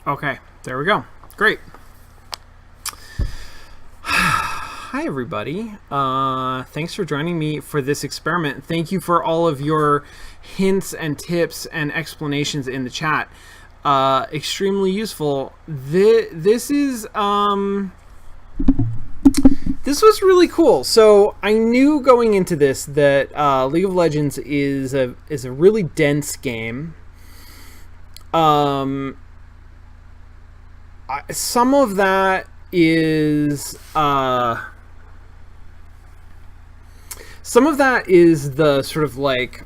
Okay, there we go. Great. Hi, everybody. Thanks for joining me for this experiment. Thank you for all of your hints and tips and explanations in the chat. Extremely useful. This was really cool. So I knew going into this that League of Legends is a really dense game. Some of that is the sort of like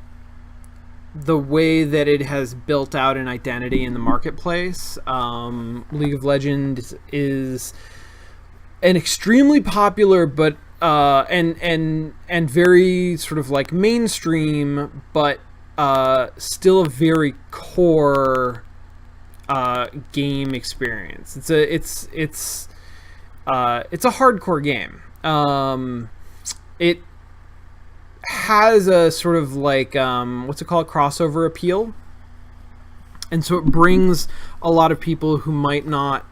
the way that it has built out an identity in the marketplace. League of Legends is an extremely popular but and very sort of like mainstream, but still a very core game experience. It's a hardcore game. It has a sort of like what's it called, crossover appeal, and so it brings a lot of people who might not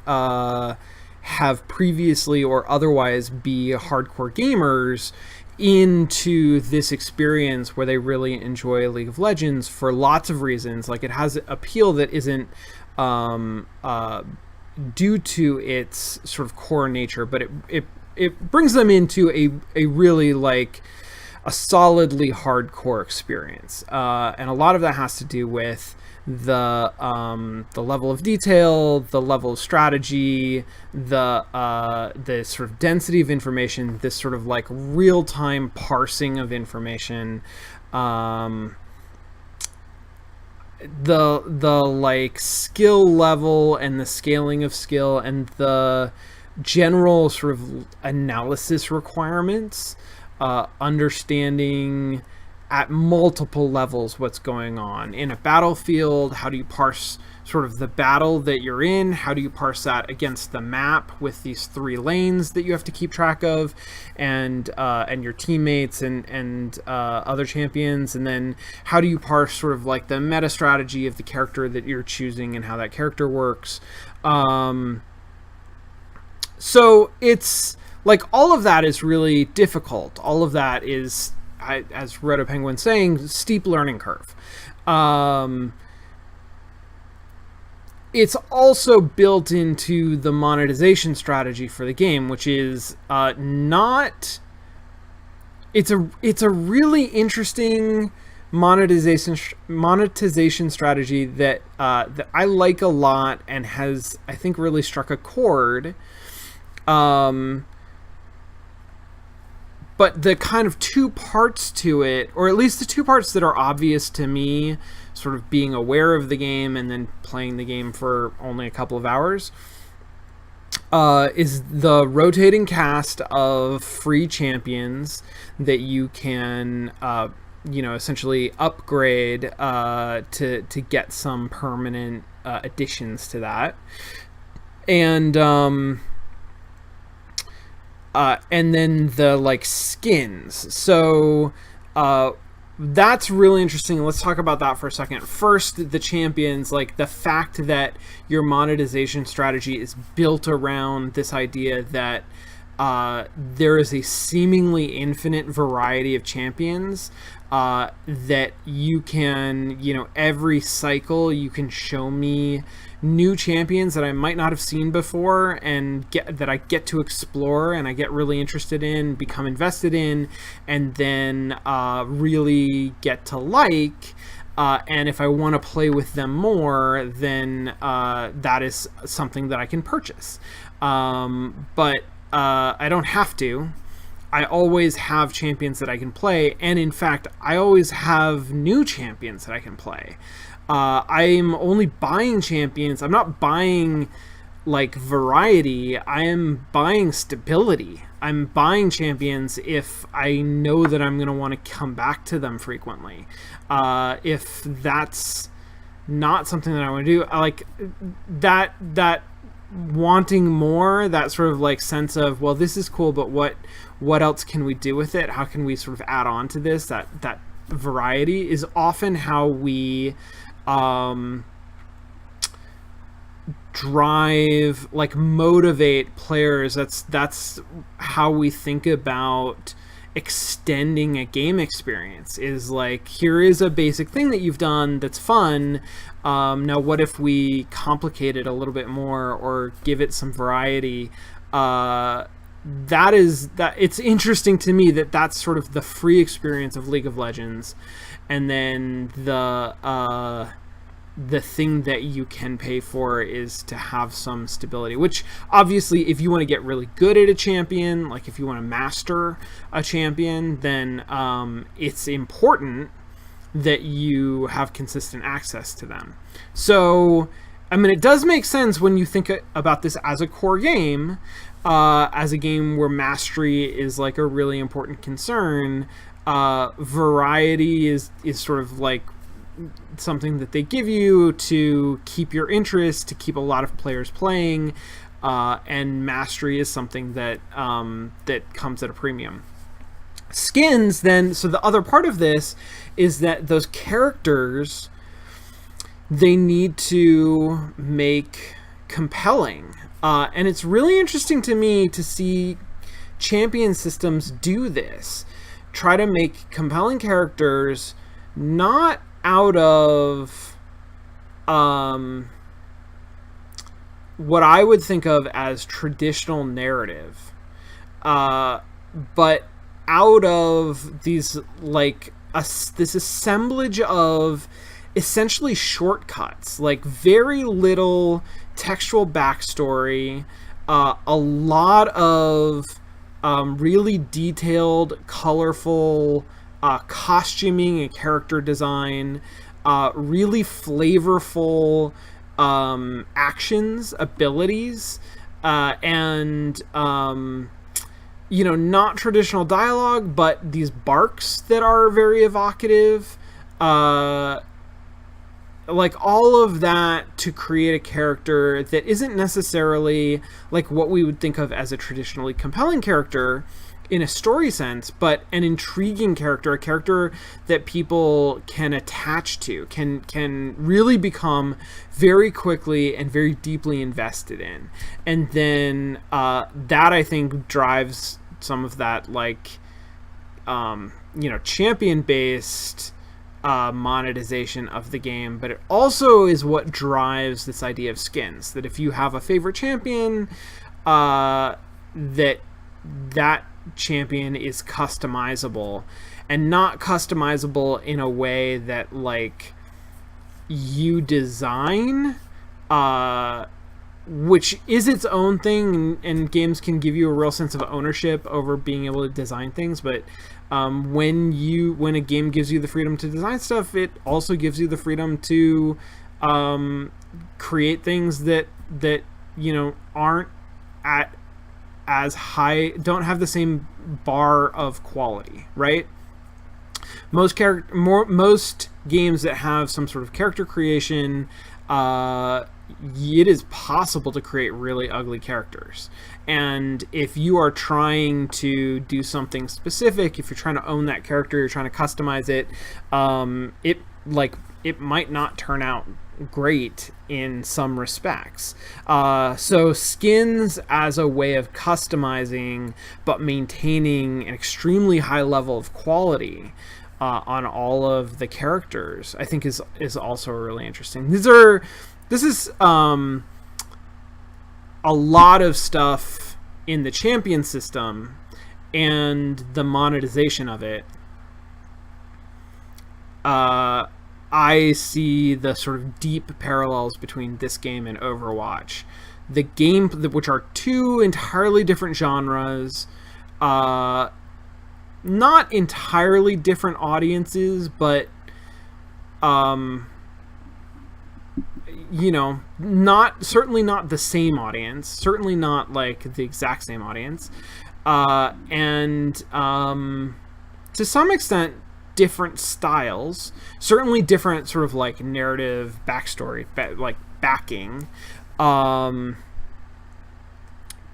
have previously or otherwise be hardcore gamers into this experience where they really enjoy League of Legends for lots of reasons. Like, it has appeal that isn't due to its sort of core nature, but it brings them into a really like a solidly hardcore experience, and a lot of that has to do with the level of detail, the level of strategy, the sort of density of information, this sort of like real-time parsing of information, the like skill level and the scaling of skill, and the general sort of analysis requirements, understanding at multiple levels what's going on in a battlefield. How do you parse sort of the battle that you're in? How do you parse that against the map with these 3 lanes that you have to keep track of, and your teammates and other champions? And then how do you parse sort of like the meta strategy of the character that you're choosing and how that character works? So it's like all of that is really difficult. All of that is, as Roto Penguin's saying, steep learning curve. It's also built into the monetization strategy for the game, which is not. It's a really interesting monetization strategy that I like a lot, and has, I think, really struck a chord. But the kind of 2 parts to it, or at least the 2 parts that are obvious to me, sort of being aware of the game and then playing the game for only a couple of hours, is the rotating cast of free champions that you can, essentially upgrade to get some permanent additions to that. And then the like skins. So that's really interesting. Let's talk about that for a second. First, the champions, like the fact that your monetization strategy is built around this idea that there is a seemingly infinite variety of champions, that you can, every cycle you can show me new champions that I might not have seen before, and that I get to explore and I get really interested in, become invested in, and then really get to like. And if I want to play with them more, then that is something that I can purchase. But I don't have to. I always have champions that I can play, and in fact, I always have new champions that I can play. I'm only buying champions. I'm not buying like variety. I am buying stability. I'm buying champions if I know that I'm going to want to come back to them frequently. If that's not something that I want to do, I like that wanting more, that sort of like sense of, well, this is cool, but what else can we do with it? How can we sort of add on to this? That variety is often how we drive, like motivate players. That's how we think about extending a game experience, is like, here is a basic thing that you've done that's fun. Now what if we complicate it a little bit more or give it some variety? That it's interesting to me that that's sort of the free experience of League of Legends, and then the thing that you can pay for is to have some stability, which obviously if you want to get really good at a champion, like if you want to master a champion, then it's important that you have consistent access to them. So, I mean, it does make sense when you think about this as a core game, as a game where mastery is like a really important concern. Variety is sort of like something that they give you to keep your interest, to keep a lot of players playing, and mastery is something that that comes at a premium. Skins, then, so the other part of this is that those characters, they need to make compelling, and it's really interesting to me to see champion systems do this. Try to make compelling characters, not out of what I would think of as traditional narrative, but out of these, like, this assemblage of essentially shortcuts, like very little textual backstory, a lot of really detailed, colorful costuming and character design, really flavorful actions, abilities, and not traditional dialogue, but these barks that are very evocative, like all of that to create a character that isn't necessarily like what we would think of as a traditionally compelling character in a story sense, but an intriguing character, a character that people can attach to, can really become very quickly and very deeply invested in. And then that, I think, drives some of that, like, champion-based monetization of the game, but it also is what drives this idea of skins, that if you have a favorite champion, that champion is customizable, and not customizable in a way that, like, you design, which is its own thing, and games can give you a real sense of ownership over being able to design things, but when a game gives you the freedom to design stuff, it also gives you the freedom to create things that aren't at as high, don't have the same bar of quality, right? Most games that have some sort of character creation, it is possible to create really ugly characters. And if you are trying to do something specific, if you're trying to own that character, you're trying to customize it, it might not turn out great in some respects. So skins as a way of customizing but maintaining an extremely high level of quality on all of the characters, I think is also really interesting. This is a lot of stuff in the champion system and the monetization of it. I see the sort of deep parallels between this game and Overwatch. The game, which are two entirely different genres, not entirely different audiences, but certainly not the same audience, certainly not like the exact same audience, and to some extent different styles, certainly different sort of like narrative backstory, like backing,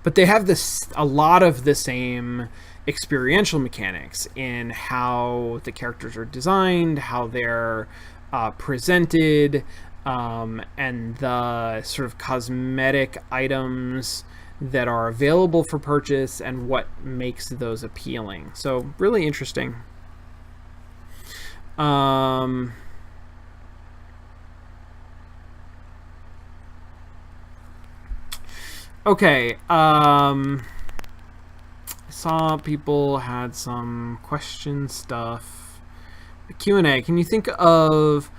but they have a lot of the same experiential mechanics in how the characters are designed, how they're presented, and the sort of cosmetic items that are available for purchase and what makes those appealing. So really interesting. Okay. I saw people had some question stuff. Q&A. Can you think of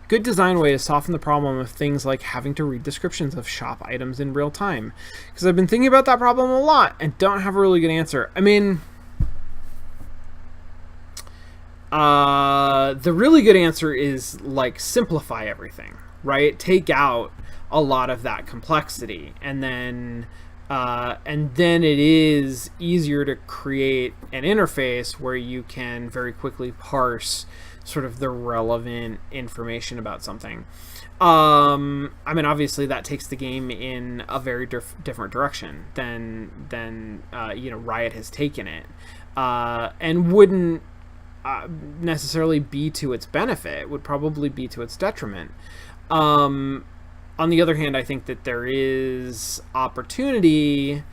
good design way to soften the problem of things like having to read descriptions of shop items in real time? Because I've been thinking about that problem a lot and don't have a really good answer. I mean, the really good answer is like simplify everything, right? Take out a lot of that complexity, and then it is easier to create an interface where you can very quickly parse sort of the relevant information about something. I mean, obviously that takes the game in a very different direction than Riot has taken it, and wouldn't necessarily be to its benefit, would probably be to its detriment. On the other hand, I think that there is opportunity,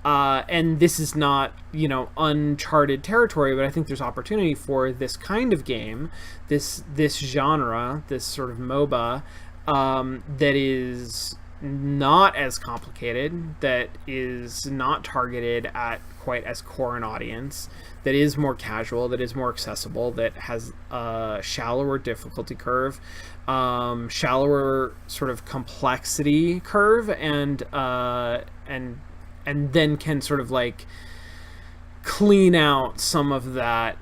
and this is not, uncharted territory, but I think there's opportunity for this kind of game, this genre, this sort of MOBA, that is not as complicated, that is not targeted at quite as core an audience, that is more casual, that is more accessible, that has a shallower difficulty curve, shallower sort of complexity curve, and then can sort of like clean out some of that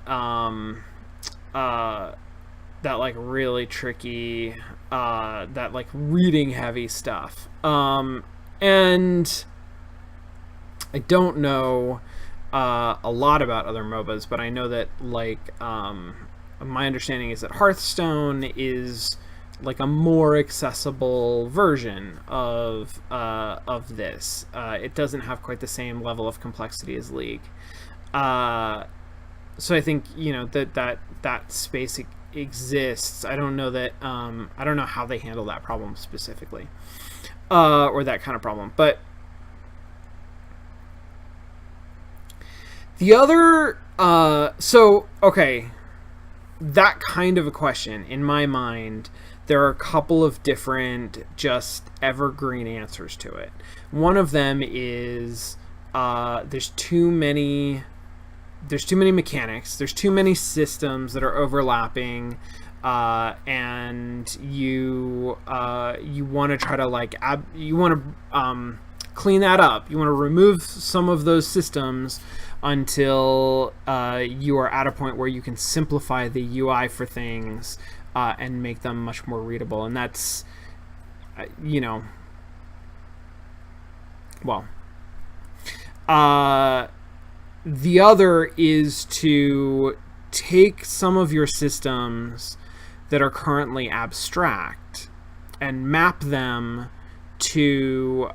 that like really tricky, that like reading heavy stuff. And I don't know a lot about other MOBAs, but I know that like my understanding is that Hearthstone is like a more accessible version of this. It doesn't have quite the same level of complexity as League. So I think that space exists. I don't know that I don't know how they handle that problem specifically, or that kind of problem. But the other that kind of a question, in my mind, there are a couple of different just evergreen answers to it. One of them is there's too many mechanics, there's too many systems that are overlapping, and you want to try to you want to clean that up. You want to remove some of those systems until you are at a point where you can simplify the UI for things and make them much more readable. And that's the other is to take some of your systems that are currently abstract and map them to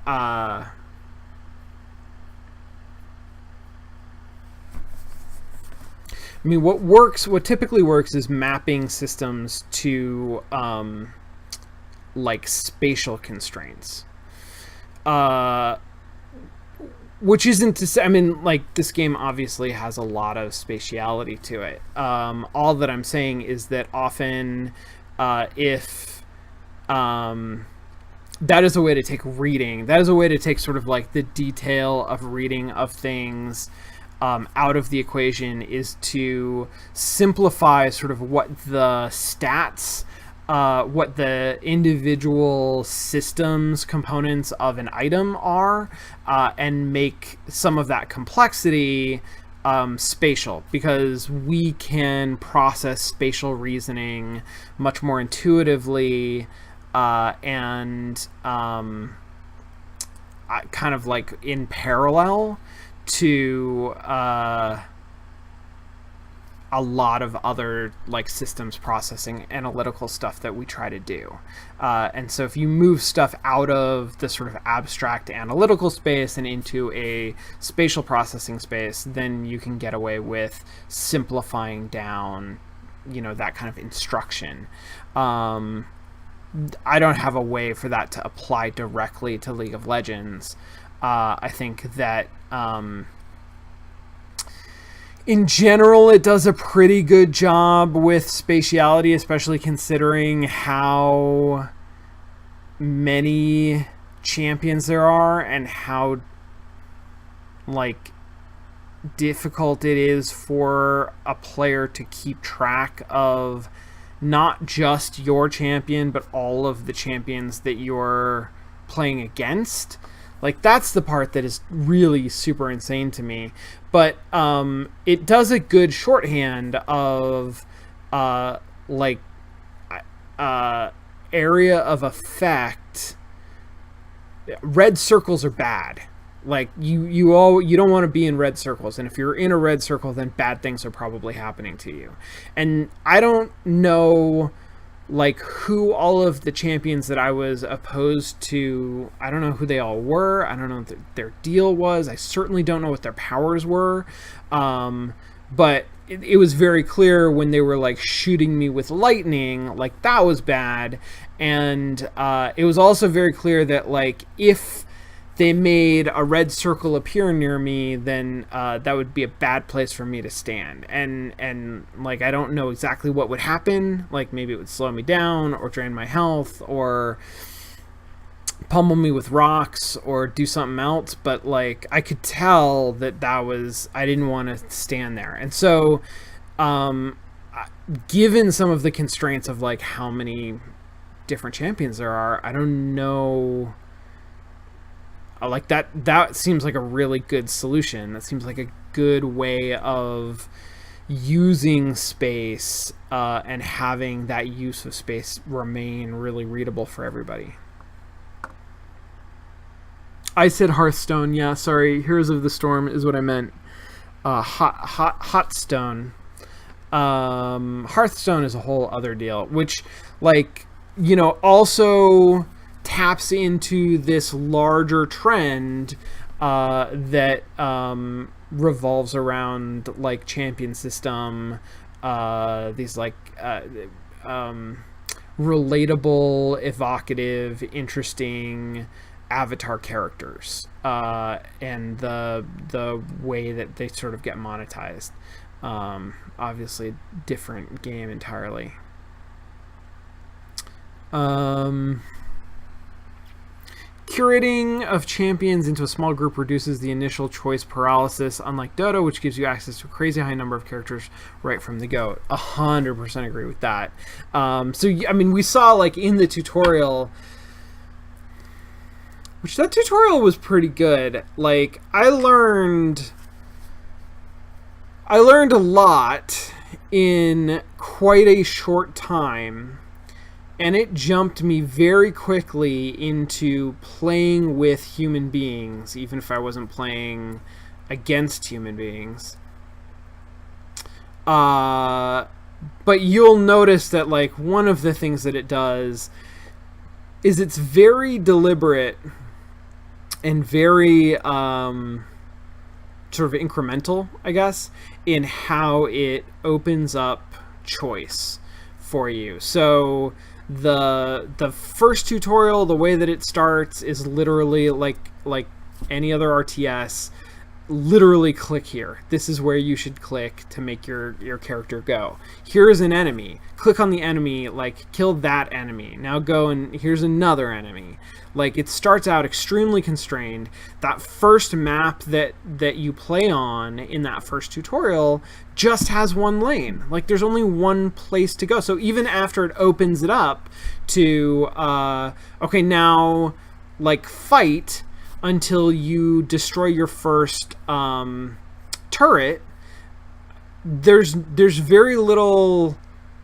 what typically works is mapping systems to like spatial constraints. Which isn't to say, this game obviously has a lot of spatiality to it. All that I'm saying is that often, if that is a way to take reading, that is a way to take sort of like the detail of reading of things out of the equation, is to simplify sort of what the stats, what the individual systems components of an item are, and make some of that complexity spatial, because we can process spatial reasoning much more intuitively and kind of like in parallel to a lot of other like systems processing analytical stuff that we try to do. And so if you move stuff out of the sort of abstract analytical space and into a spatial processing space, then you can get away with simplifying down, that kind of instruction. I don't have a way for that to apply directly to League of Legends. I think that in general, it does a pretty good job with spatiality, especially considering how many champions there are and how like difficult it is for a player to keep track of not just your champion but all of the champions that you're playing against. Like, that's the part that is really super insane to me. But it does a good shorthand of area of effect. Red circles are bad. Like, you don't want to be in red circles, and if you're in a red circle, then bad things are probably happening to you. And I don't know like who all of the champions that I was opposed to, I don't know who they all were. I don't know what their deal was. I certainly don't know what their powers were. But it was very clear when they were like shooting me with lightning, like that was bad. And it was also very clear that like if they made a red circle appear near me, then that would be a bad place for me to stand. And like, I don't know exactly what would happen. Like, maybe it would slow me down or drain my health or pummel me with rocks or do something else. But like, I could tell that I didn't want to stand there. And so, given some of the constraints of like how many different champions there are, I don't know. Like that seems like a really good solution. That seems like a good way of using space and having that use of space remain really readable for everybody. I said Hearthstone. Yeah, sorry. Heroes of the Storm is what I meant. Hotstone. Hearthstone is a whole other deal, which, like, you know, also taps into this larger trend that revolves around like champion system, these like relatable, evocative, interesting avatar characters, and the way that they sort of get monetized. Obviously, different game entirely. Curating of champions into a small group reduces the initial choice paralysis, unlike Dota, which gives you access to a crazy high number of characters right from the go. 100% agree with that. So, I mean, we saw, like, in the tutorial, which that tutorial was pretty good. Like, I learned a lot in quite a short time. And it jumped me very quickly into playing with human beings, even if I wasn't playing against human beings. But you'll notice that, like, one of the things that it does is it's very deliberate and very sort of incremental, I guess, in how it opens up choice for you. So the first tutorial, the way that it starts is literally like any other RTS. Literally click here. This is where you should click to make your character go. Here is an enemy. Click on the enemy, like, kill that enemy. Now go and here's another enemy. Like, it starts out extremely constrained. That first map that you play on in that first tutorial just has one lane. Like, there's only one place to go. So even after it opens it up to, okay, now, like, fight until you destroy your first turret, there's very little.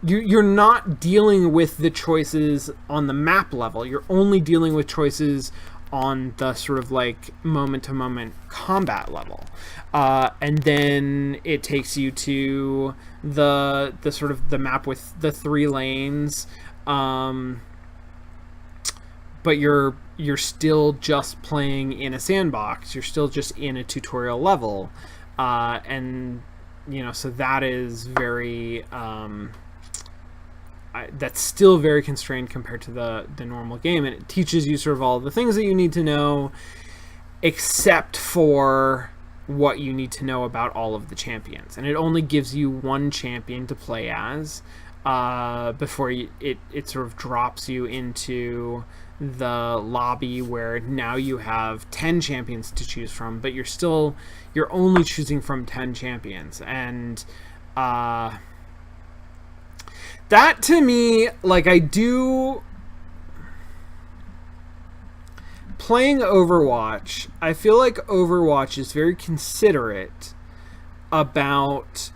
You're not dealing with the choices on the map level. You're only dealing with choices on the sort of like moment-to-moment combat level, and then it takes you to the sort of the map with the 3 lanes. But you're still just playing in a sandbox. You're still just in a tutorial level, and you know, so that is very that's still very constrained compared to the normal game, and it teaches you sort of all the things that you need to know, except for what you need to know about all of the champions, and it only gives you one champion to play as before it sort of drops you into the lobby where now you have 10 champions to choose from, but you're only choosing from 10 champions, and that to me, like, playing Overwatch, I feel like Overwatch is very considerate about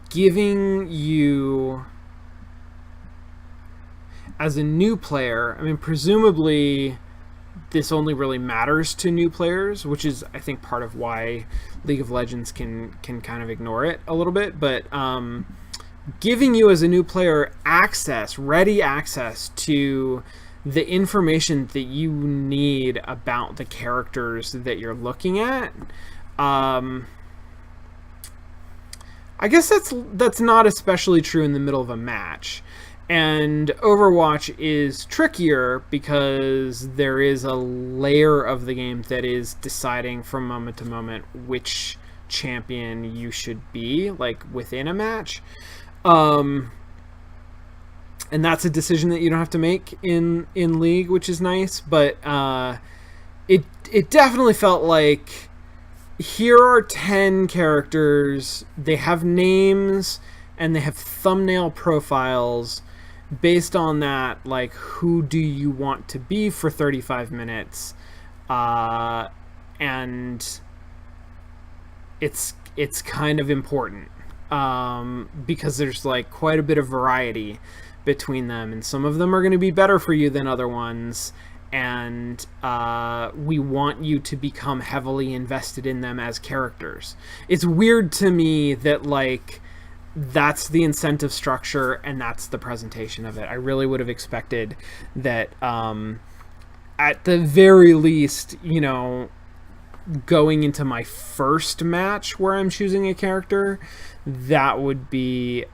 giving you, as a new player, I mean, presumably this only really matters to new players, which is, I think, part of why League of Legends can kind of ignore it a little bit, but giving you as a new player ready access to the information that you need about the characters that you're looking at. I guess that's not especially true in the middle of a match. And Overwatch is trickier because there is a layer of the game that is deciding from moment to moment which champion you should be, like, within a match. And that's a decision that you don't have to make in League, which is nice. But it definitely felt like, here are 10 characters. They have names and they have thumbnail profiles. Based on that, like, who do you want to be for 35 minutes? And it's kind of important. Because there's, like, quite a bit of variety between them, and some of them are going to be better for you than other ones, and we want you to become heavily invested in them as characters. It's weird to me that, like, that's the incentive structure and that's the presentation of it. I really would have expected that at the very least, you know, going into my first match where I'm choosing a character, that would be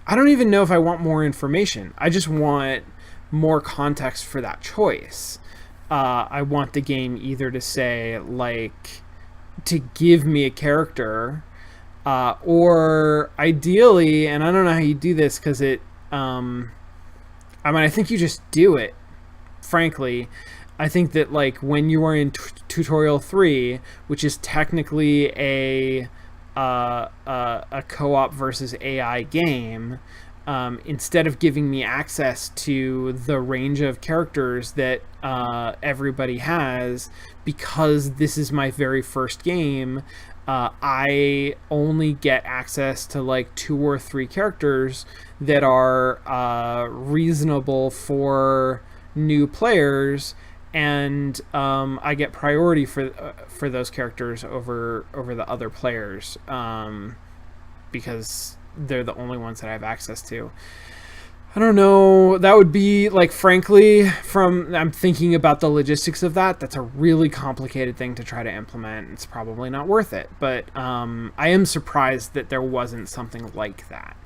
I don't even know if I want more information. I just want more context for that choice. I want the game either to say, like, to give me a character, or ideally, and I don't know how you do this because it, I mean, I think you just do it, frankly. I think that, like, when you are in Tutorial 3, which is technically a co-op versus AI game, instead of giving me access to the range of characters that everybody has, because this is my very first game, I only get access to, like, 2 or 3 characters that are reasonable for new players, and I get priority for those characters over the other players, because they're the only ones that I have access to. I don't know. That would be, like, frankly, I'm thinking about the logistics of that. That's a really complicated thing to try to implement. It's probably not worth it. But I am surprised that there wasn't something like that.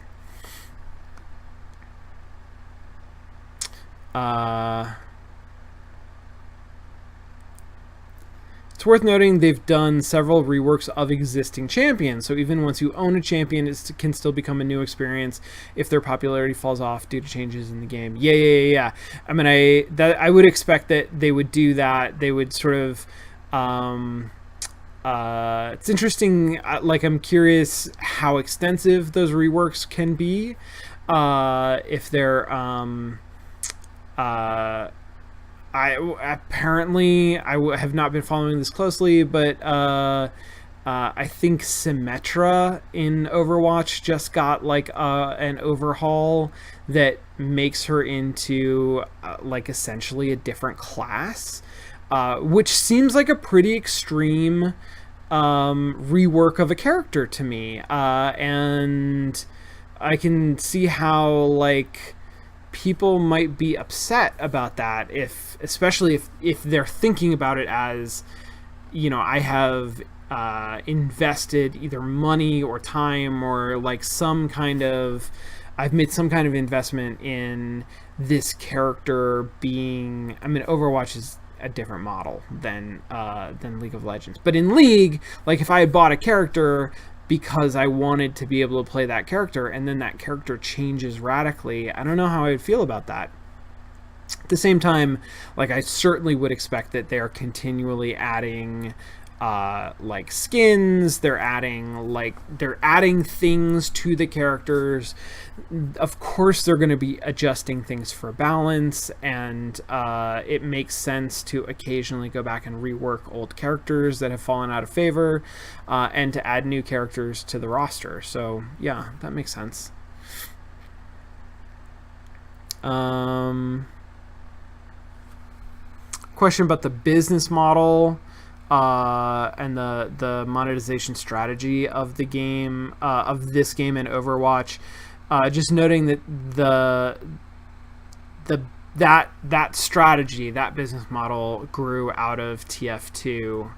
It's worth noting they've done several reworks of existing champions, so even once you own a champion, it can still become a new experience if their popularity falls off due to changes in the game. Yeah. I mean, I would expect that they would do that. They would sort of... it's interesting. Like, I'm curious how extensive those reworks can be. If they're... I have not been following this closely, but I think Symmetra in Overwatch just got, like, an overhaul that makes her into like, essentially a different class, which seems like a pretty extreme rework of a character to me, and I can see how, like, people might be upset about that, especially if they're thinking about it as, you know, I have invested either money or time or like some kind of, I've made some kind of investment in this character being, I mean, Overwatch is a different model than League of Legends. But in League, like if I had bought a character because I wanted to be able to play that character and then that character changes radically, I don't know how I would feel about that. At the same time, like I certainly would expect that they are continually adding like skins, they're adding things to the characters. Of course they're going to be adjusting things for balance, and it makes sense to occasionally go back and rework old characters that have fallen out of favor, and to add new characters to the roster. So yeah, that makes sense. Question about the business model and the monetization strategy of the game, of this game and Overwatch. Just noting that that strategy, that business model grew out of TF2.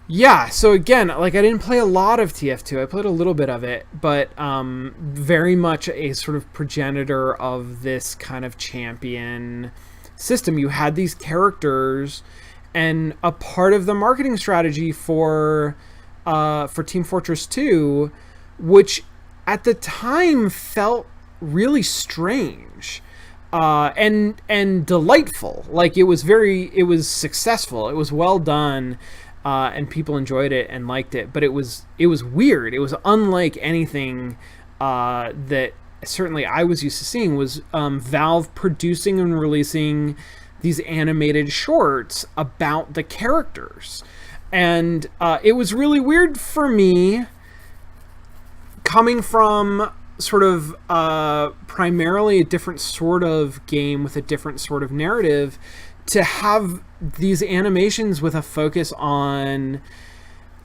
Yeah, so again, like I didn't play a lot of TF2. I played a little bit of it, but very much a sort of progenitor of this kind of champion system. You had these characters, and a part of the marketing strategy for Team Fortress 2, which at the time felt really strange and delightful. Like it was successful. It was well done. And people enjoyed it and liked it, but it was weird. It was unlike anything that certainly I was used to seeing. Was Valve producing and releasing these animated shorts about the characters, and it was really weird for me, coming from sort of primarily a different sort of game with a different sort of narrative, to have these animations with a focus on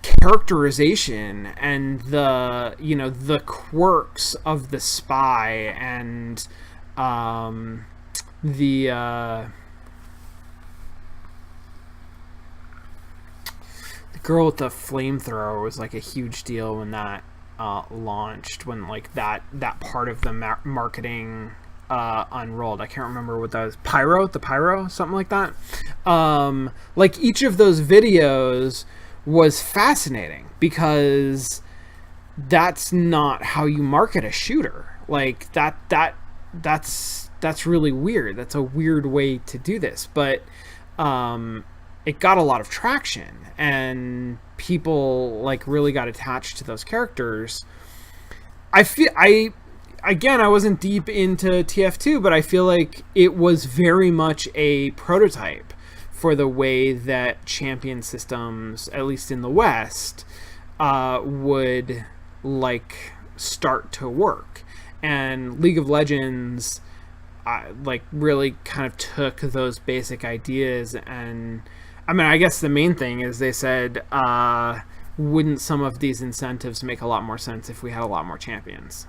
characterization and the quirks of the spy and the girl with the flamethrower was like a huge deal when that launched, when like that part of the marketing unrolled. I can't remember what that was. The pyro, something like that. Like each of those videos was fascinating because that's not how you market a shooter. Like that's really weird. That's a weird way to do this, but it got a lot of traction and people like really got attached to those characters. Again, I wasn't deep into TF2, but I feel like it was very much a prototype for the way that champion systems, at least in the West, would like start to work. And League of Legends like really kind of took those basic ideas, and I mean, I guess the main thing is they said, wouldn't some of these incentives make a lot more sense if we had a lot more champions?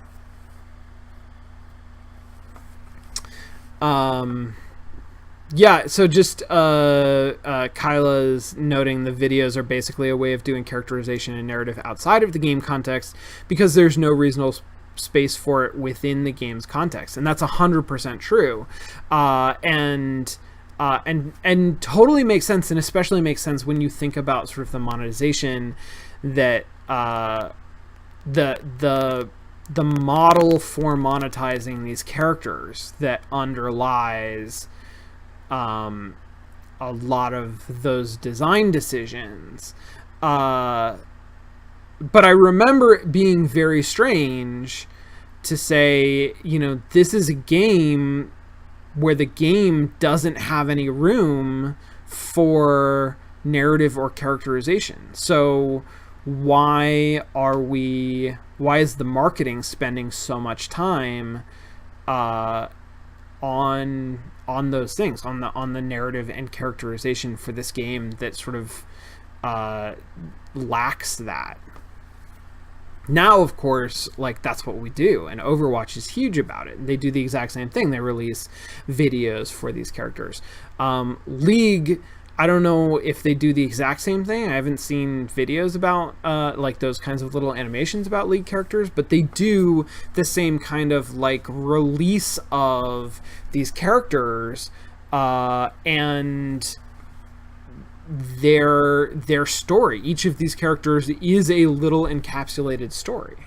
Yeah, so just Kyla's noting the videos are basically a way of doing characterization and narrative outside of the game context because there's no reasonable space for it within the game's context, and that's 100% true, and totally makes sense, and especially makes sense when you think about sort of the monetization that the model for monetizing these characters that underlies a lot of those design decisions. But I remember it being very strange to say, this is a game where the game doesn't have any room for narrative or characterization. So why is the marketing spending so much time on those things, on the narrative and characterization for this game that sort of lacks that? Now, of course, like that's what we do, and Overwatch is huge about it. They do the exact same thing. They release videos for these characters. League, I don't know if they do the exact same thing. I haven't seen videos about like those kinds of little animations about League characters, but they do the same kind of like release of these characters and their story. Each of these characters is a little encapsulated story.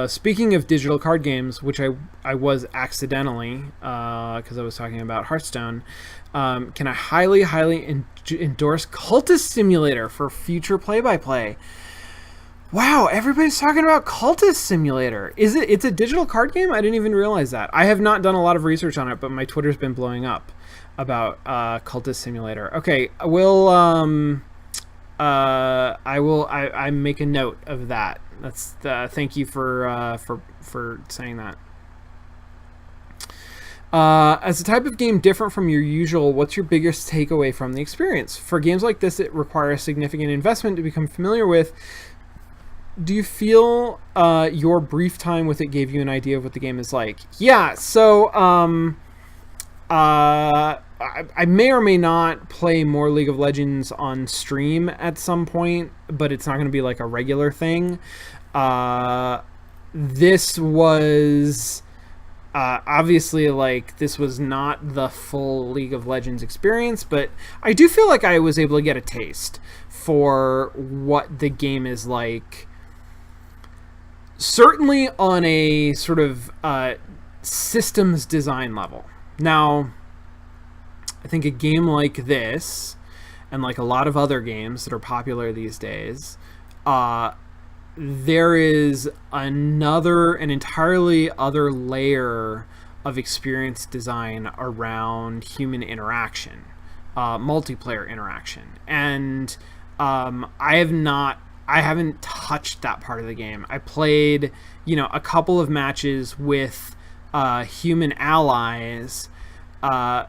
Speaking of digital card games, which I was accidentally, because I was talking about Hearthstone, can I highly endorse Cultist Simulator for future play-by-play? Wow, everybody's talking about Cultist Simulator. It's a digital card game? I didn't even realize that. I have not done a lot of research on it, but my Twitter's been blowing up about Cultist Simulator. Okay, I make a note of that. That's thank you for saying that. As a type of game different from your usual, what's your biggest takeaway from the experience? For games like this, it requires significant investment to become familiar with. Do you feel your brief time with it gave you an idea of what the game is like? Yeah, so I may or may not play more League of Legends on stream at some point, but it's not going to be like a regular thing. This was obviously like this was not the full League of Legends experience, but I do feel like I was able to get a taste for what the game is like. Certainly on a sort of systems design level. Now, I think a game like this, and like a lot of other games that are popular these days, there is an entirely other layer of experience design around human interaction, multiplayer interaction, and I haven't touched that part of the game. I played, a couple of matches with human allies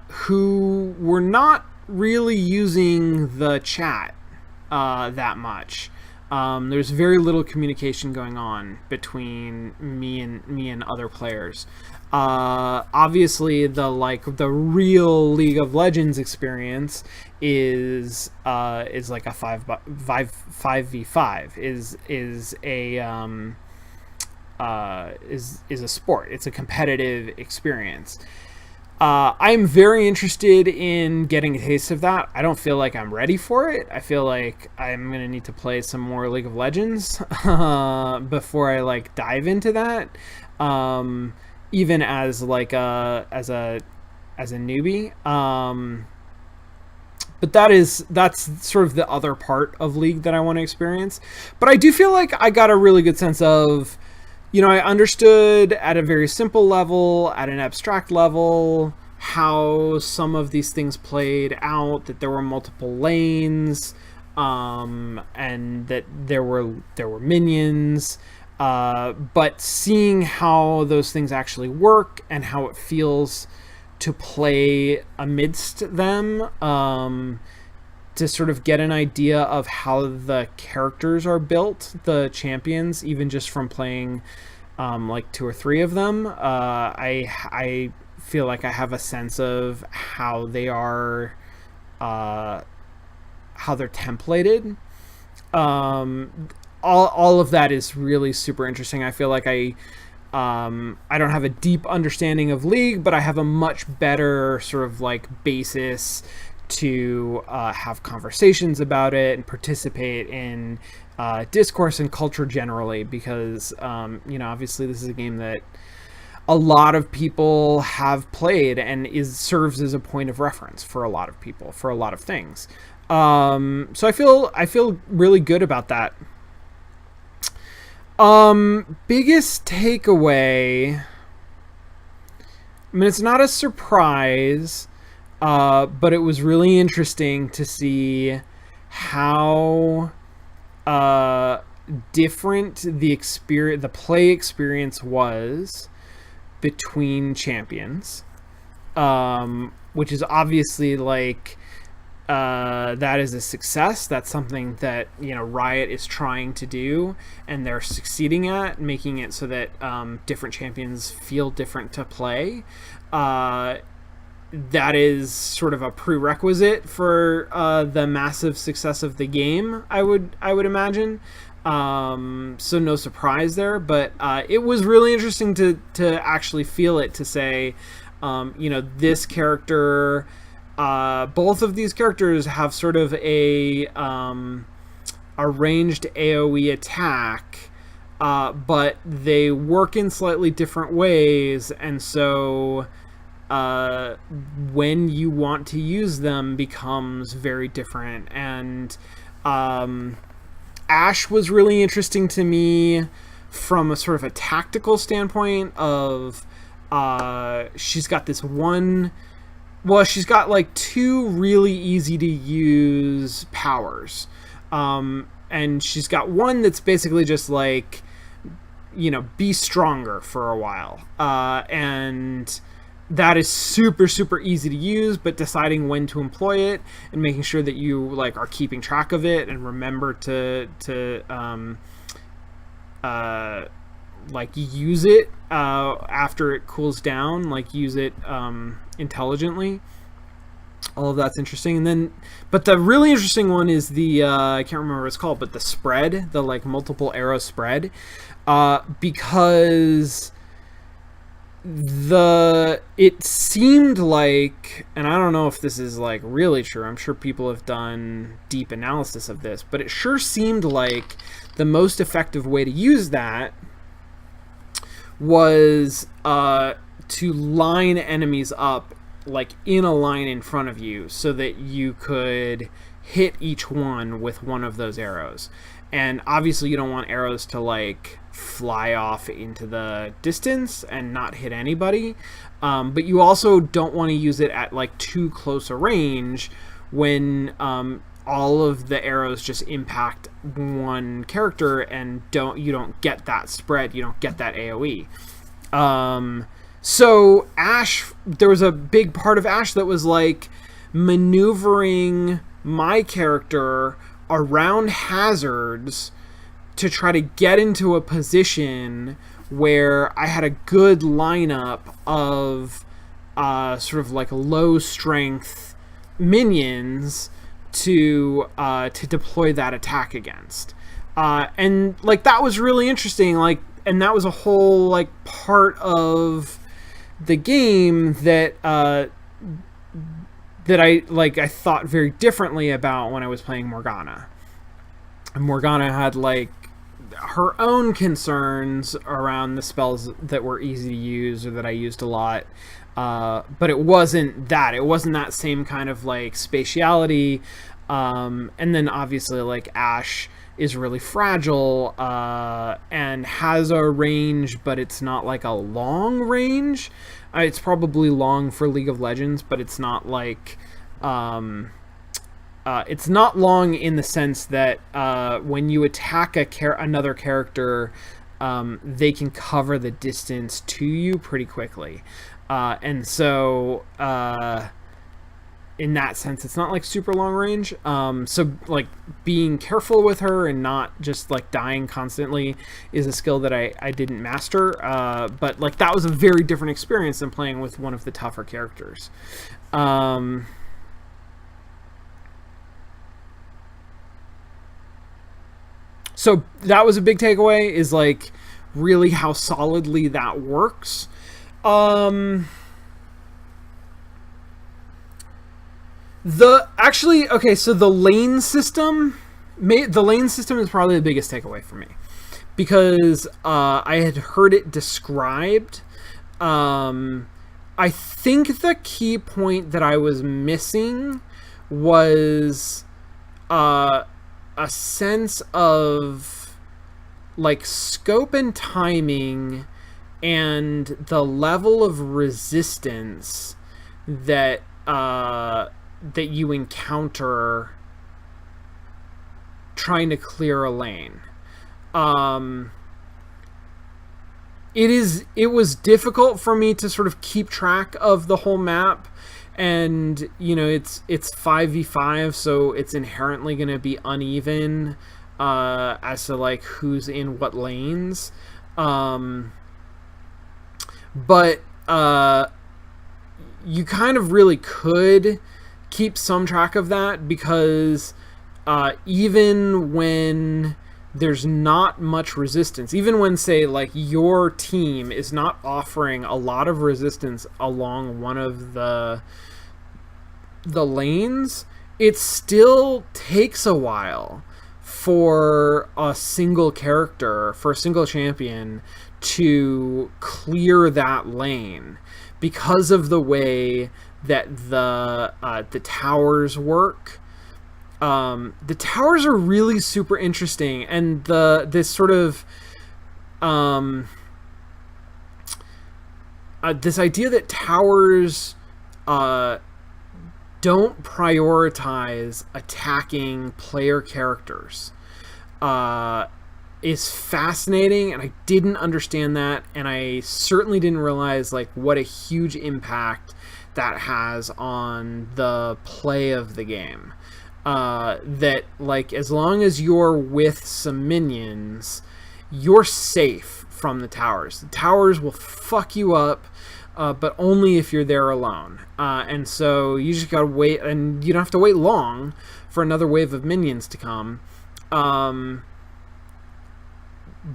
who were not really using the chat that much. There's very little communication going on between me and other players. Obviously, the real League of Legends experience is like a 5v5 is a sport. It's a competitive experience. I'm very interested in getting a taste of that. I don't feel like I'm ready for it. I feel like I'm going to need to play some more League of Legends before I like dive into that. Even as like as a newbie. But that's sort of the other part of League that I want to experience. But I do feel like I got a really good sense of, I understood at a very simple level, at an abstract level, how some of these things played out, that there were multiple lanes, and that there were minions. But seeing how those things actually work and how it feels to play amidst them, to sort of get an idea of how the characters are built, the champions, even just from playing like 2 or 3 of them, I feel like I have a sense of how they are, how they're templated. All of that is really super interesting. I feel like I don't have a deep understanding of League, but I have a much better sort of like basis to have conversations about it and participate in discourse and culture generally, because obviously this is a game that a lot of people have played and serves as a point of reference for a lot of people for a lot of things. So I feel really good about that. Biggest takeaway, I mean, it's not a surprise, but it was really interesting to see how different the play experience was between champions. which is obviously like that is a success. That's something that Riot is trying to do, and they're succeeding at making it so that different champions feel different to play. That is sort of a prerequisite for the massive success of the game, I would imagine. So no surprise there, but it was really interesting to actually feel it, to say, this character, both of these characters have sort of a ranged AoE attack, but they work in slightly different ways, and so when you want to use them becomes very different. And Ashe was really interesting to me from a sort of a tactical standpoint of she's got this one, well, she's got like two really easy to use powers, and she's got one that's basically just like, be stronger for a while, and that is super, super easy to use, but deciding when to employ it and making sure that you like are keeping track of it and remember to like use it after it cools down, like use it intelligently. All of that's interesting. And then, but the really interesting one is the I can't remember what it's called, but the spread, the like multiple arrow spread, because it seemed like, and I don't know if this is like really true, I'm sure people have done deep analysis of this, but it sure seemed like the most effective way to use that was to line enemies up like in a line in front of you, so that you could hit each one with one of those arrows. And obviously you don't want arrows to like fly off into the distance and not hit anybody, but you also don't want to use it at like too close a range when all of the arrows just impact one character and you don't get that spread, you don't get that AoE. So Ashe, there was a big part of Ashe that was like maneuvering my character around hazards to try to get into a position where I had a good lineup of sort of like low strength minions to deploy that attack against, and like that was really interesting. Like, and that was a whole like part of the game that I thought very differently about when I was playing Morgana. And Morgana had like her own concerns around the spells that were easy to use or that I used a lot, but it wasn't that same kind of like spatiality. And then obviously like Ashe is really fragile and has a range, but it's not like a long range. It's probably long for League of Legends, but it's not like it's not long in the sense that when you attack another character, they can cover the distance to you pretty quickly, and so in that sense, it's not like super long range. So like being careful with her and not just like dying constantly is a skill that I didn't master. But like that was a very different experience than playing with one of the tougher characters. So that was a big takeaway, is like really how solidly that works. So the lane system is probably the biggest takeaway for me, because I had heard it described. I think the key point that I was missing was a sense of like scope and timing and the level of resistance that you encounter trying to clear a lane. It was difficult for me to sort of keep track of the whole map and it's 5v5, so it's inherently going to be uneven as to like who's in what lanes. But you kind of really could keep some track of that, because even when there's not much resistance, even when, say, like, your team is not offering a lot of resistance along one of the lanes, it still takes a while for a single character, for a single champion to clear that lane, because of the way that the towers work. The towers are really super interesting, and this sort of this idea that towers don't prioritize attacking player characters is fascinating, and I didn't understand that, and I certainly didn't realize like what a huge impact that has on the play of the game. That like as long as you're with some minions, you're safe from the towers. The towers will fuck you up, but only if you're there alone. And so you just gotta wait, and you don't have to wait long for another wave of minions to come.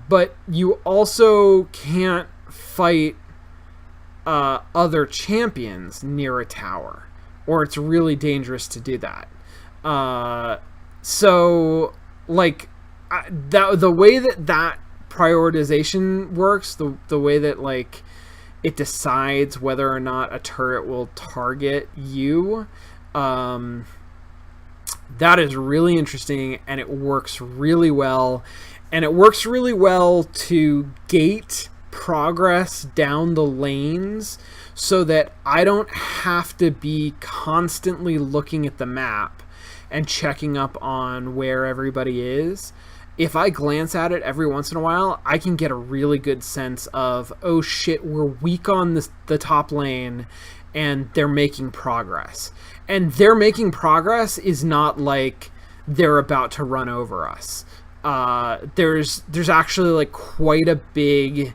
But you also can't fight other champions near a tower, or it's really dangerous to do that. So like the way that prioritization works, the way that like it decides whether or not a turret will target you, that is really interesting, and it works really well. And it works really well to gate progress down the lanes, so that I don't have to be constantly looking at the map and checking up on where everybody is. If I glance at it every once in a while, I can get a really good sense of, oh shit, we're weak on the top lane, and they're making progress. And they're making progress is not like they're about to run over us. There's actually like quite a big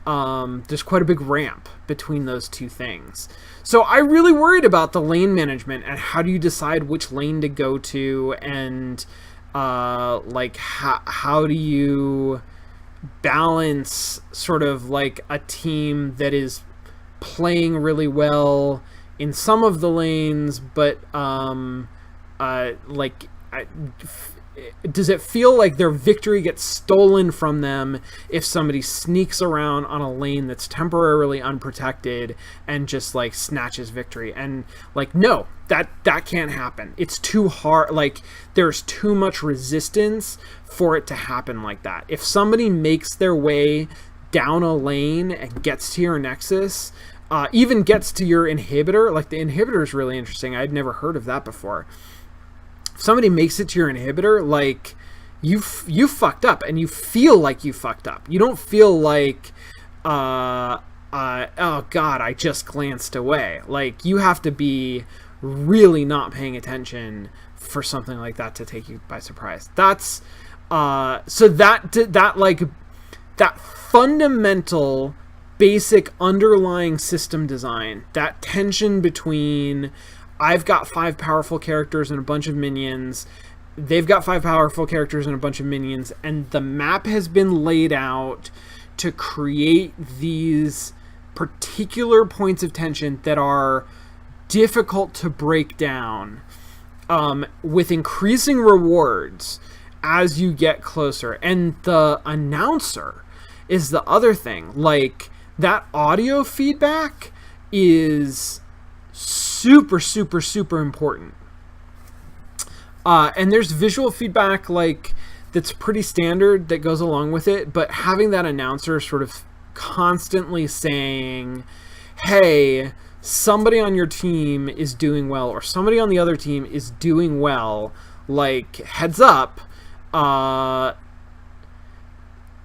ramp between those two things. So I really worried about the lane management, and how do you decide which lane to go to, and like how do you balance sort of like a team that is playing really well in some of the lanes, but does it feel like their victory gets stolen from them if somebody sneaks around on a lane that's temporarily unprotected and just like snatches victory? And like, no, that can't happen. It's too hard. Like, there's too much resistance for it to happen like that. If somebody makes their way down a lane and gets to your nexus, even gets to your inhibitor, like the inhibitor is really interesting. I'd never heard of that before. Somebody makes it to your inhibitor, like you fucked up, and you feel like you fucked up. You don't feel like oh god, I just glanced away. Like, you have to be really not paying attention for something like that to take you by surprise. That's so that like that fundamental basic underlying system design, that tension between I've got 5 powerful characters and a bunch of minions, they've got 5 powerful characters and a bunch of minions, and the map has been laid out to create these particular points of tension that are difficult to break down, with increasing rewards as you get closer. And the announcer is the other thing. Like, that audio feedback is super, super, super important. And there's visual feedback, like, that's pretty standard that goes along with it, but having that announcer sort of constantly saying, hey, somebody on your team is doing well, or somebody on the other team is doing well, like, heads up,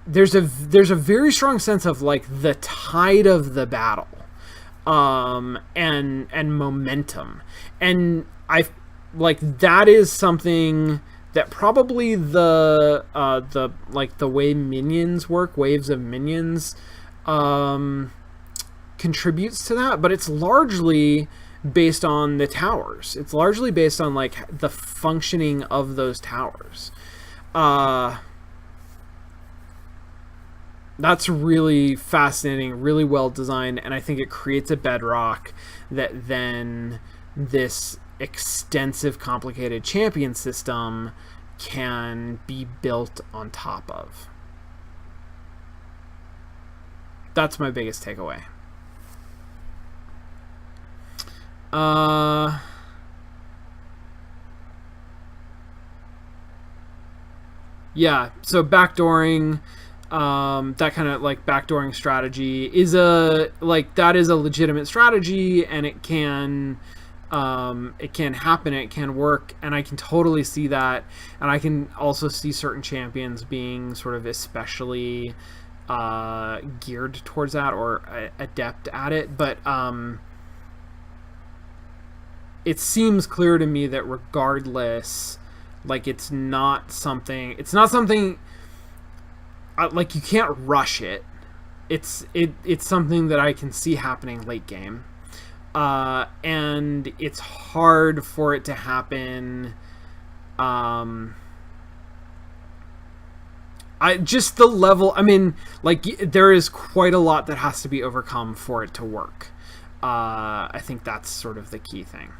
there's a very strong sense of, like, the tide of the battle. and momentum. And I like that is something that probably the way minions work, waves of minions, contributes to that, but it's largely based on the towers. It's largely based on like the functioning of those towers. That's really fascinating, really well designed, and I think it creates a bedrock that then this extensive, complicated champion system can be built on top of. That's my biggest takeaway. Yeah, so backdooring, that kind of like backdooring strategy is a legitimate strategy, and it can happen, it can work, and I can totally see that. And I can also see certain champions being sort of especially geared towards that or adept at it. But it seems clear to me that regardless, like it's not something like you can't rush it. It's something that I can see happening late game. And it's hard for it to happen. Just the level, I mean, like there is quite a lot that has to be overcome for it to work. I think that's sort of the key thing.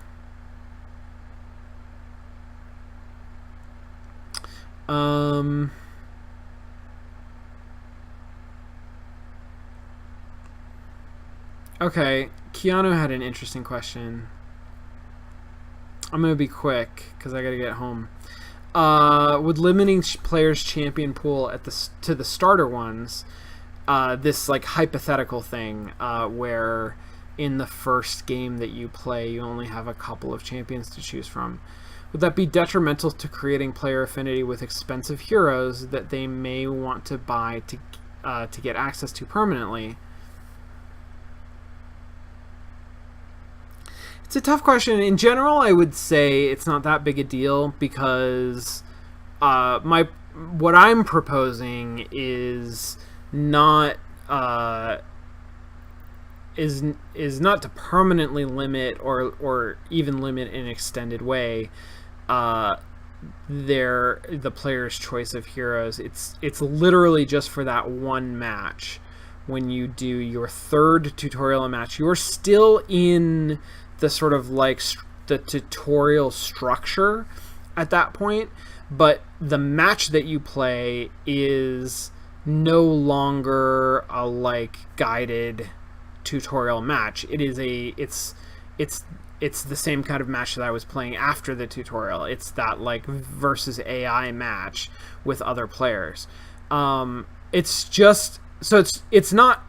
Okay, Keanu had an interesting question. I'm gonna be quick because I gotta get home. With limiting players' champion pool to the starter ones, this like hypothetical thing where in the first game that you play you only have a couple of champions to choose from, would that be detrimental to creating player affinity with expensive heroes that they may want to buy to get access to permanently? It's a tough question. In general, I would say it's not that big a deal because what I'm proposing is not not to permanently limit or even limit in an extended way the player's choice of heroes. It's literally just for that one match. When you do your third tutorial match, you're still in the sort of like the tutorial structure at that point, but the match that you play is no longer a like guided tutorial match. It's the same kind of match that I was playing after the tutorial. It's that like versus AI match with other players. It's just so it's not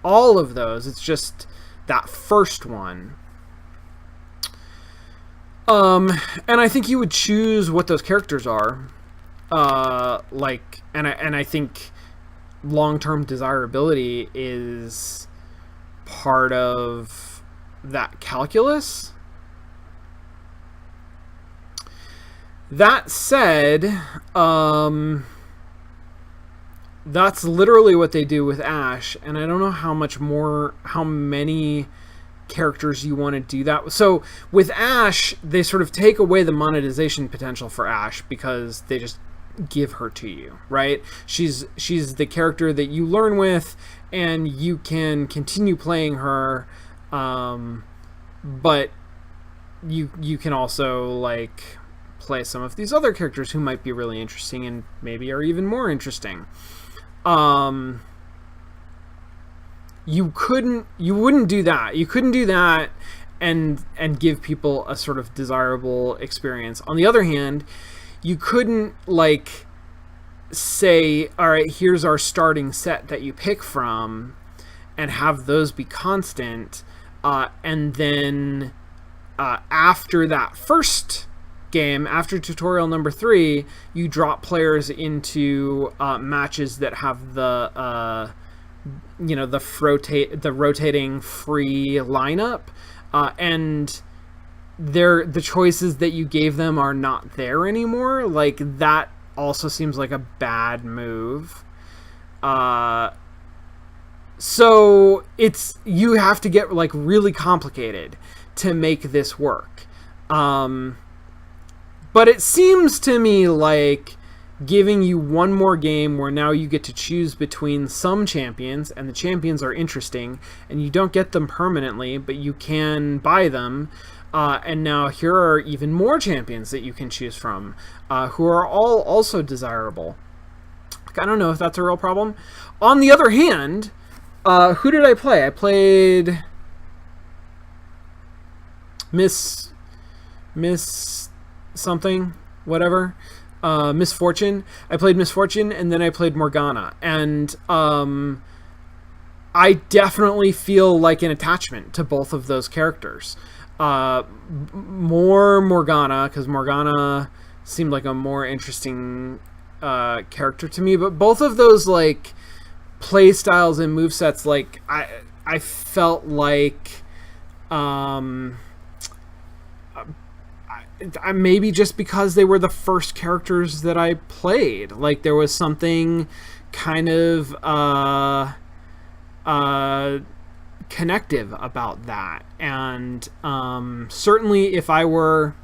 all of those. It's just that first one. And I think you would choose what those characters are. And I think long-term desirability is part of that calculus. That said, that's literally what they do with Ashe, and I don't know how many characters you want to do that. So with Ashe, they sort of take away the monetization potential for Ashe because they just give her to you, right? She's the character that you learn with, and you can continue playing her, but you can also like play some of these other characters who might be really interesting and maybe are even more interesting. You wouldn't do that. You couldn't do that and give people a sort of desirable experience. On the other hand, you couldn't like say, all right, here's our starting set that you pick from and have those be constant, and then after that first game, after tutorial number 3, you drop players into matches that have the rotating free lineup, and the choices that you gave them are not there anymore. Like, that also seems like a bad move. So you have to get like really complicated to make this work. But it seems to me like giving you one more game where now you get to choose between some champions, and the champions are interesting, and you don't get them permanently, but you can buy them. And now here are even more champions that you can choose from, who are all also desirable. I don't know if that's a real problem. On the other hand, who did I play? I played Miss something, whatever. Miss Fortune. I played Miss Fortune, and then I played Morgana. And I definitely feel like an attachment to both of those characters. More Morgana, because Morgana seemed like a more interesting character to me. But both of those like play styles and movesets, like I felt like maybe just because they were the first characters that I played, like there was something kind of connective about that. And certainly if I don't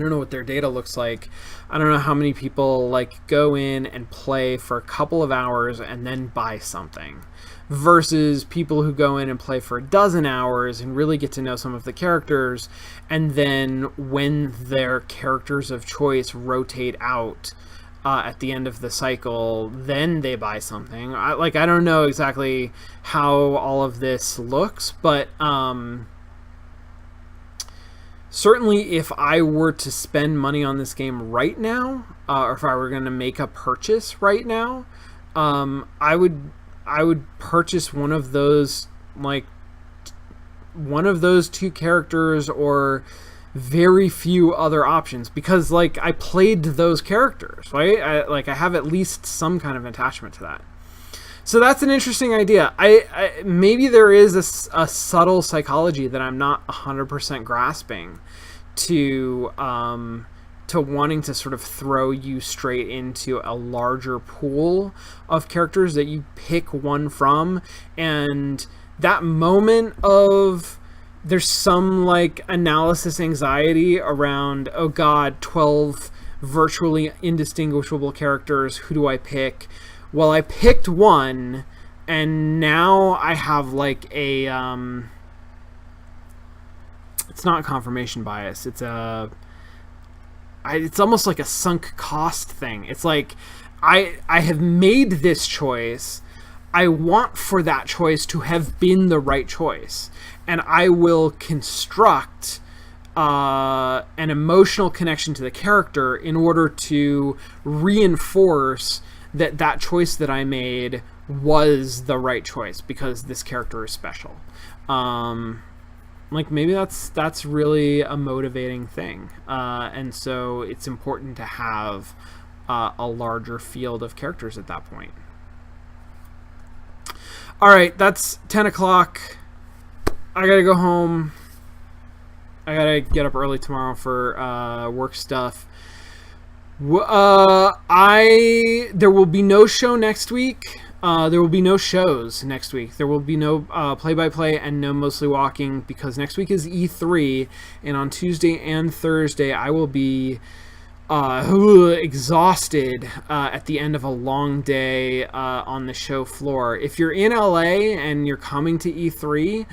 know what their data looks like. I don't know how many people like go in and play for a couple of hours and then buy something, versus people who go in and play for a dozen hours and really get to know some of the characters, and then when their characters of choice rotate out at the end of the cycle, then they buy something. I don't know exactly how all of this looks, but certainly if I were to spend money on this game right now, or if I were going to make a purchase right now, I would purchase one of those two characters, or very few other options, because like I played those characters, right? I have at least some kind of attachment to that. So that's an interesting idea. I maybe there is a subtle psychology that I'm not 100% grasping to wanting to sort of throw you straight into a larger pool of characters that you pick one from, and that moment of there's some like analysis anxiety around, oh god, 12 virtually indistinguishable characters, who do I pick? Well, I picked one, and now I have like a it's not confirmation bias, it's almost like a sunk cost thing. It's like I have made this choice, I want for that choice to have been the right choice, and I will construct an emotional connection to the character in order to reinforce that choice that I made was the right choice because this character is special. Like maybe that's really a motivating thing, and so it's important to have a larger field of characters at that point. All right, that's 10 o'clock. I gotta go home. I gotta get up early tomorrow for work stuff. There will be no show next week. There will be no shows next week. There will be no play-by-play and no Mostly Walking, because next week is E3, and on Tuesday and Thursday I will be exhausted at the end of a long day on the show floor. If you're in LA and you're coming to E3,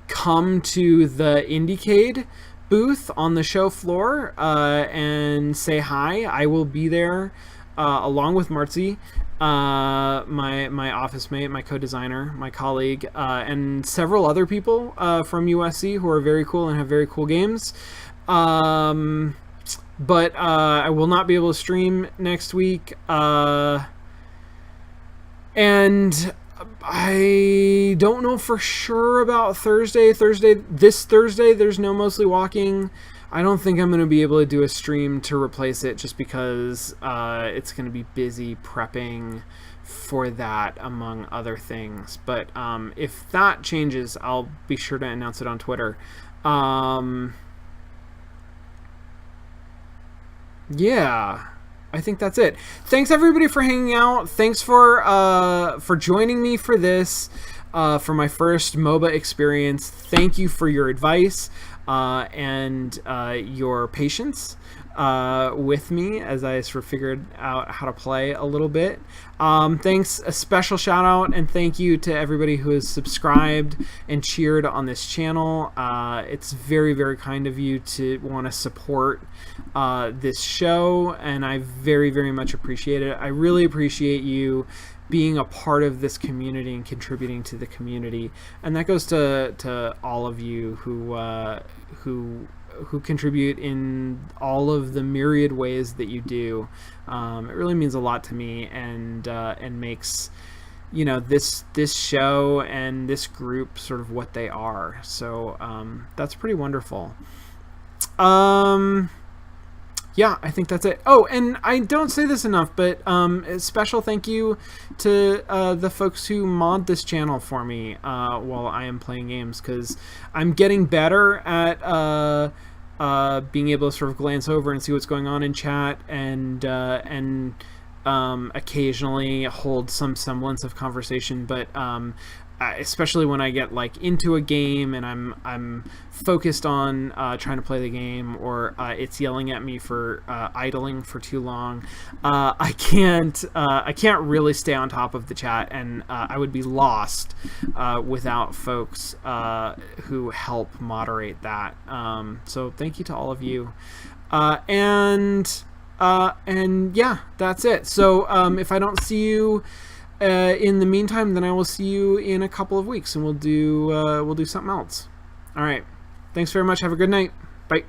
come to the Indiecade booth on the show floor and say hi. I will be there along with Marzi, my office mate, my co-designer, my colleague, and several other people from USC who are very cool and have very cool games. But I will not be able to stream next week, and I don't know for sure about Thursday. This Thursday, there's no Mostly Walking. I don't think I'm going to be able to do a stream to replace it, just because it's going to be busy prepping for that, among other things. But if that changes, I'll be sure to announce it on Twitter. Yeah, I think that's it. Thanks everybody for hanging out. Thanks for joining me for this, for my first MOBA experience. Thank you for your advice and your patience with me as I sort of figured out how to play a little bit. Thanks, a special shout out and thank you to everybody who has subscribed and cheered on this channel. It's very, very kind of you to want to support this show, and I very, very much appreciate it. I really appreciate you being a part of this community and contributing to the community, and that goes to all of you who contribute in all of the myriad ways that you do. It really means a lot to me, and makes, you know, this show and this group sort of what they are. So that's pretty wonderful. Yeah, I think that's it. Oh, and I don't say this enough, but a special thank you to the folks who mod this channel for me while I am playing games, because I'm getting better at being able to sort of glance over and see what's going on in chat, and occasionally hold some semblance of conversation. But especially when I get like into a game and I'm focused on trying to play the game, or it's yelling at me for idling for too long, I can't really stay on top of the chat, and I would be lost without folks who help moderate that. So thank you to all of you, and yeah, that's it. So if I don't see you in the meantime, then I will see you in a couple of weeks, and we'll do something else. All right. Thanks very much. Have a good night. Bye.